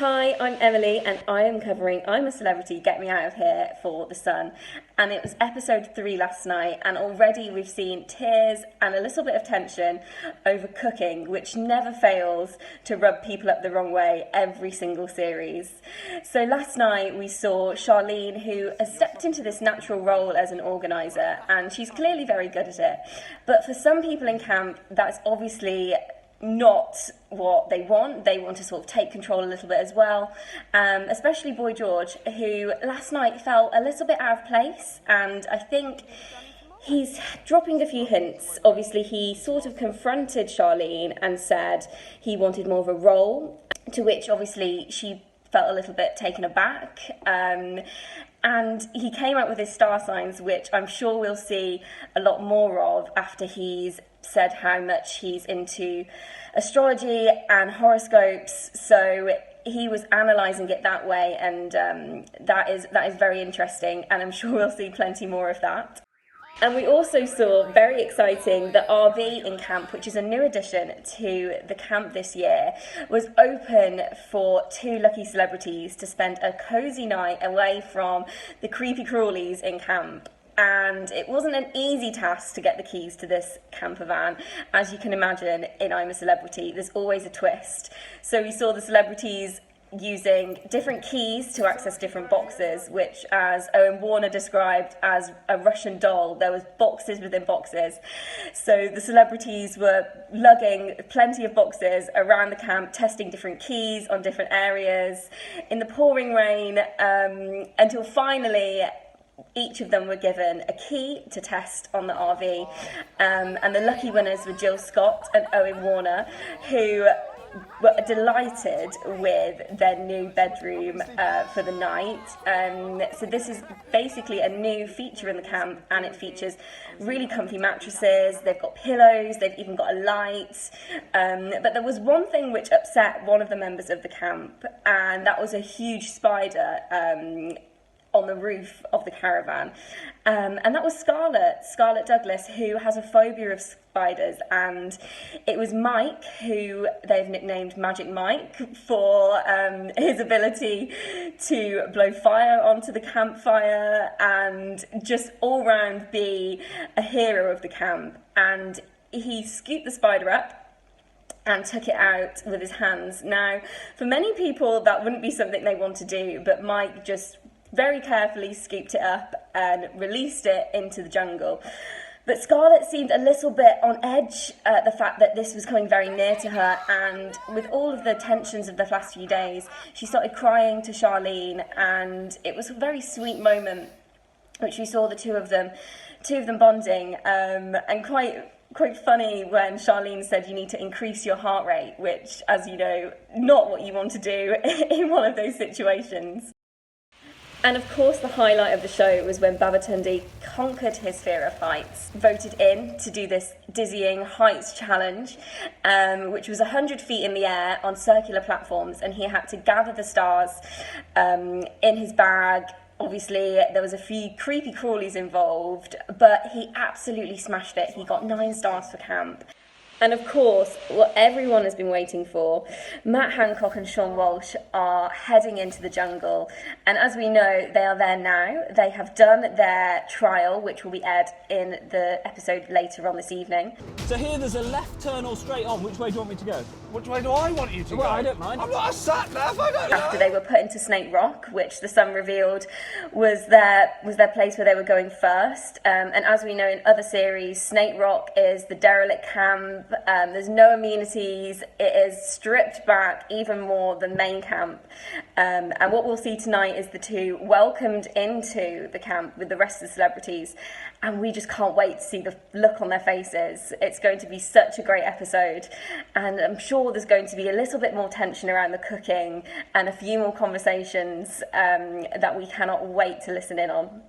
Hi, I'm Emily and I am covering I'm a Celebrity, Get Me Out of Here for The Sun. And it was episode 3 last night, and already we've seen tears and a little bit of tension over cooking, which never fails to rub people up the wrong way every single series. So last night we saw Charlene, who has stepped into this natural role as an organiser, and she's clearly very good at it. But for some people in camp, that's obviously not what they want. They want to sort of take control a little bit as well, especially Boy George, who last night felt a little bit out of place, and I think he's dropping a few hints. Obviously, he sort of confronted Charlene and said he wanted more of a role, to which obviously she felt a little bit taken aback. And he came out with his star signs, which I'm sure we'll see a lot more of after he's said how much he's into astrology and horoscopes. So he was analysing it that way, and that is very interesting, and I'm sure we'll see plenty more of that. And we also saw, very exciting, the RV in camp, which is a new addition to the camp this year, was open for 2 lucky celebrities to spend a cosy night away from the creepy crawlies in camp. And it wasn't an easy task to get the keys to this camper van. As you can imagine, in I'm a Celebrity, there's always a twist. So we saw the celebrities using different keys to access different boxes, which, as Owen Warner described as a Russian doll, there was boxes within boxes. So the celebrities were lugging plenty of boxes around the camp, testing different keys on different areas in the pouring rain, until finally each of them were given a key to test on the RV. And the lucky winners were Jill Scott and Owen Warner, who were delighted with their new bedroom for the night. So this is basically a new feature in the camp, and it features really comfy mattresses, they've got pillows, they've even got a light. But there was one thing which upset one of the members of the camp, and that was a huge spider on the roof of the caravan, and that was Scarlett Douglas, who has a phobia of spiders. And it was Mike, who they've nicknamed Magic Mike for his ability to blow fire onto the campfire and just all round be a hero of the camp. And he scooped the spider up and took it out with his hands. Now, for many people, that wouldn't be something they want to do, but Mike just very carefully scooped it up and released it into the jungle. But Scarlett seemed a little bit on edge at the fact that this was coming very near to her, and with all of the tensions of the last few days, she started crying to Charlene, and it was a very sweet moment, which we saw the two of them bonding, and quite funny when Charlene said you need to increase your heart rate, which, as you know, not what you want to do in one of those situations. And of course, the highlight of the show was when Babatunde conquered his fear of heights, voted in to do this dizzying heights challenge, which was 100 feet in the air on circular platforms, and he had to gather the stars in his bag. Obviously, there was a few creepy crawlies involved, but he absolutely smashed it. He got 9 stars for camp. And of course, what everyone has been waiting for, Matt Hancock and Sean Walsh are heading into the jungle. And as we know, they are there now. They have done their trial, which will be aired in the episode later on this evening. So here there's a left turn or straight on. Which way do you want me to go? Which way do I want you to go? Well, I don't mind. I'm not a sat-nav, I don't know. After they were put into Snake Rock, which the Sun revealed was their place where they were going first. And as we know in other series, Snake Rock is the derelict camp. There's no amenities. It is stripped back even more than main camp. And what we'll see tonight is the two welcomed into the camp with the rest of the celebrities. And we just can't wait to see the look on their faces. It's going to be such a great episode. And I'm sure there's going to be a little bit more tension around the cooking and a few more conversations that we cannot wait to listen in on.